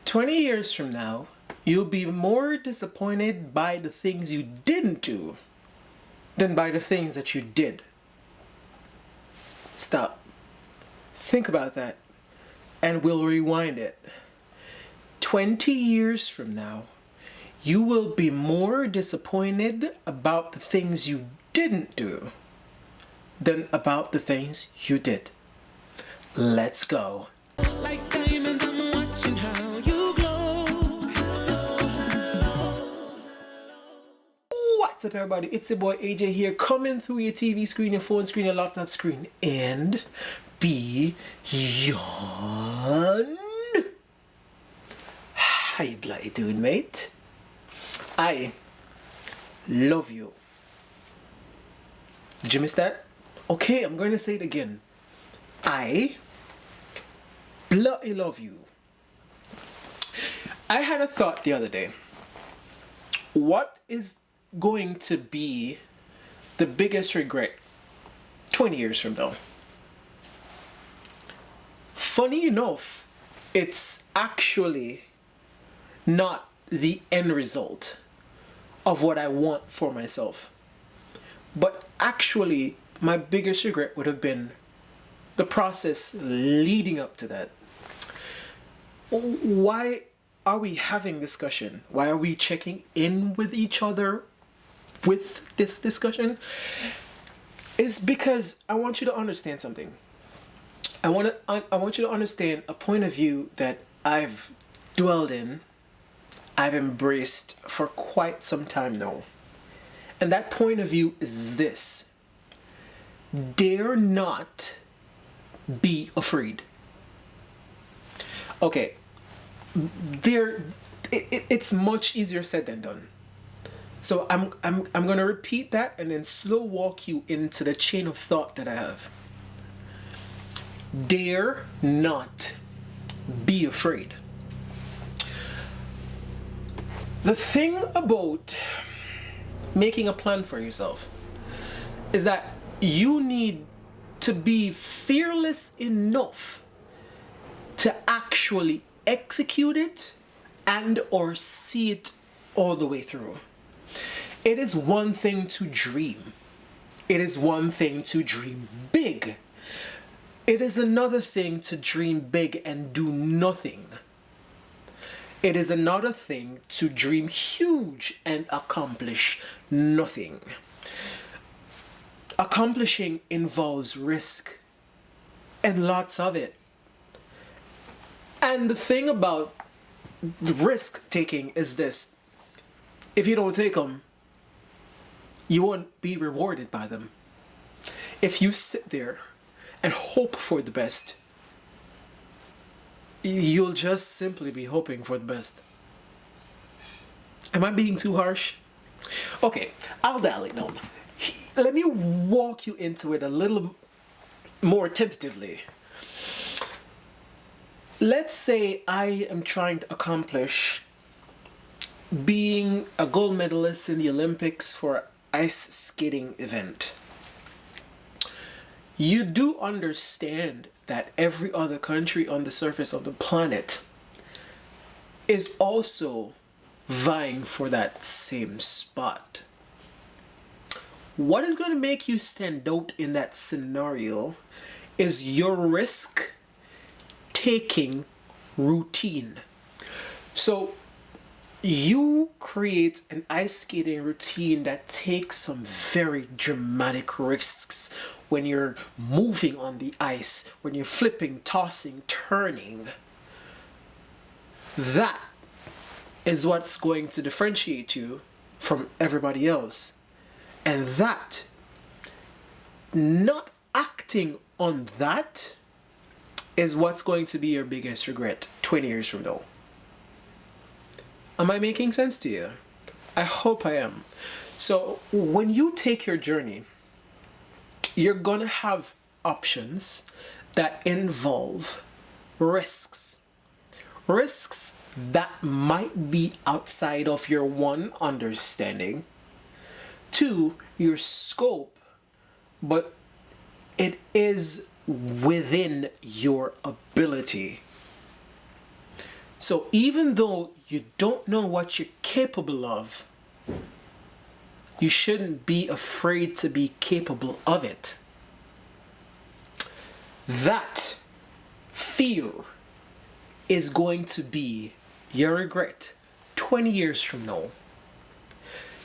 20 years from now, you'll be more disappointed by the things you didn't do than by the things that you did. Stop. Think about that, and we'll rewind it. 20 years from now, you will be more disappointed about the things you didn't do than about the things you did. Let's go. Like diamonds, I'm watching how you glow. What's up, everybody? It's your boy AJ here, coming through your TV screen, your phone screen, your laptop screen, and beyond. How you bloody doing, mate? I love you. Did you miss that? Okay, I'm going to say it again. I bloody love you. I had a thought the other day. What is going to be the biggest regret 20 years from now? Funny enough, it's actually not the end result of what I want for myself. But actually, my biggest regret would have been the process leading up to that. Why are we having discussion? Why are we checking in with each other with this discussion? Is because I want you to understand something. I want you to understand a point of view that I've dwelled in, I've embraced for quite some time now. And that point of view is this: dare not be afraid. Okay, it's much easier said than done. So I'm gonna repeat that and then slow walk you into the chain of thought that I have. Dare not be afraid. The thing about making a plan for yourself is that you need to be fearless enough to actually execute it and or see it all the way through. It is one thing to dream. It is one thing to dream big. It is another thing to dream big and do nothing. It is another thing to dream huge and accomplish nothing. Accomplishing involves risk, and lots of it. And the thing about risk taking is this: if you don't take them, you won't be rewarded by them. If you sit there and hope for the best, you'll just simply be hoping for the best. Am I being too harsh? Okay, I'll dial it down. Let me walk you into it a little more tentatively. Let's say I am trying to accomplish being a gold medalist in the Olympics for an ice skating event. You do understand that every other country on the surface of the planet is also vying for that same spot. What is going to make you stand out in that scenario is your risk taking routine. So you create an ice skating routine that takes some very dramatic risks when you're moving on the ice, when you're flipping, tossing, turning. That is what's going to differentiate you from everybody else. And that, not acting on that, is what's going to be your biggest regret 20 years from now. Am I making sense to you? I hope I am. So when you take your journey, you're gonna have options that involve risks. Risks that might be outside of your one, understanding, two, your scope, but it is within your ability. So even though you don't know what you're capable of, you shouldn't be afraid to be capable of it. That fear is going to be your regret 20 years from now.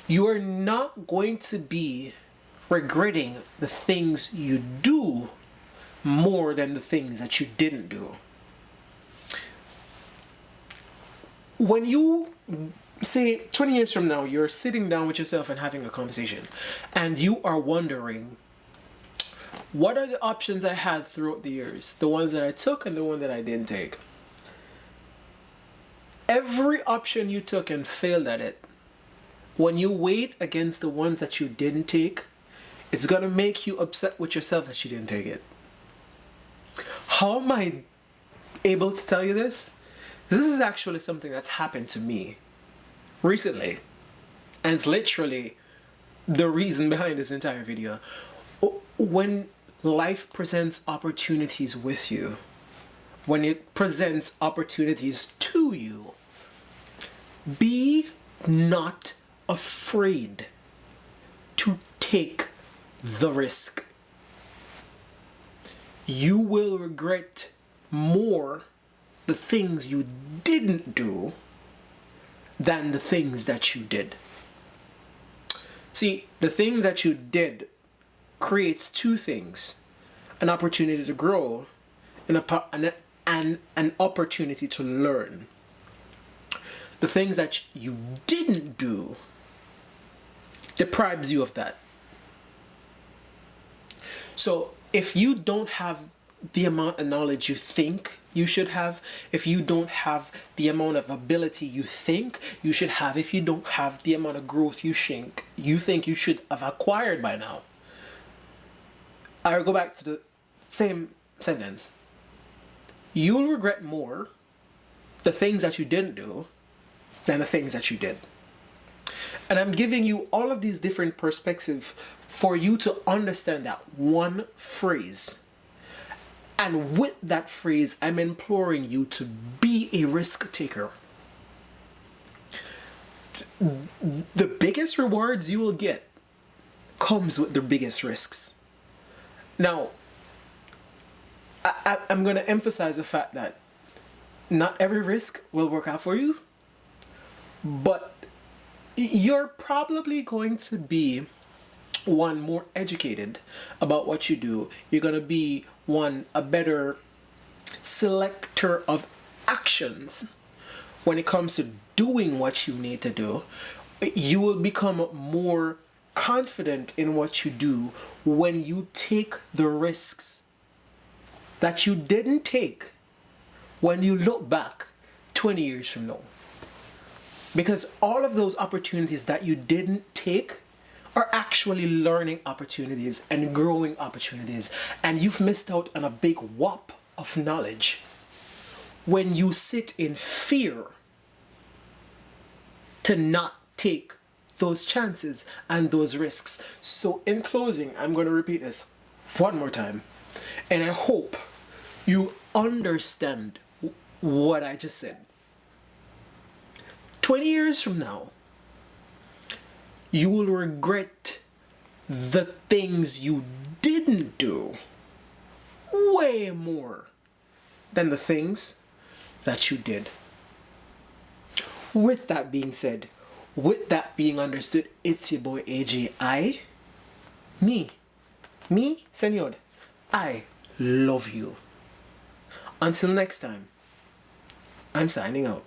You are not going to be regretting the things you do more than the things that you didn't do. When you say 20 years from now, you're sitting down with yourself and having a conversation, and you are wondering, what are the options I had throughout the years? The ones that I took and the one that I didn't take. Every option you took and failed at it, when you weigh it against the ones that you didn't take, it's gonna make you upset with yourself that you didn't take it. How am I able to tell you this? This is actually something that's happened to me recently. And it's literally the reason behind this entire video. When life presents opportunities with you, when it presents opportunities to you, be not afraid to take the risk. You will regret more the things you didn't do than the things that you did. See, the things that you did creates two things: an opportunity to grow and an opportunity to learn. The things that you didn't do deprives you of that. So if you don't have the amount of knowledge you think you should have, if you don't have the amount of ability you think you should have, if you don't have the amount of growth you think you should have acquired by now, I will go back to the same sentence. You'll regret more the things that you didn't do than the things that you did. And I'm giving you all of these different perspectives for you to understand that one phrase. And with that phrase, I'm imploring you to be a risk taker. The biggest rewards you will get comes with the biggest risks. Now, I'm going to emphasize the fact that not every risk will work out for you, but you're probably going to be one, more educated about what you do. You're going to be one, a better selector of actions when it comes to doing what you need to do. You will become more confident in what you do when you take the risks that you didn't take when you look back 20 years from now. Because all of those opportunities that you didn't take are actually learning opportunities and growing opportunities. And you've missed out on a big whop of knowledge when you sit in fear to not take those chances and those risks. So in closing, I'm going to repeat this one more time. And I hope you understand what I just said. 20 years from now, you will regret the things you didn't do way more than the things that you did. With that being said, with that being understood, it's your boy AJ. Me, Senor, I love you. Until next time, I'm signing out.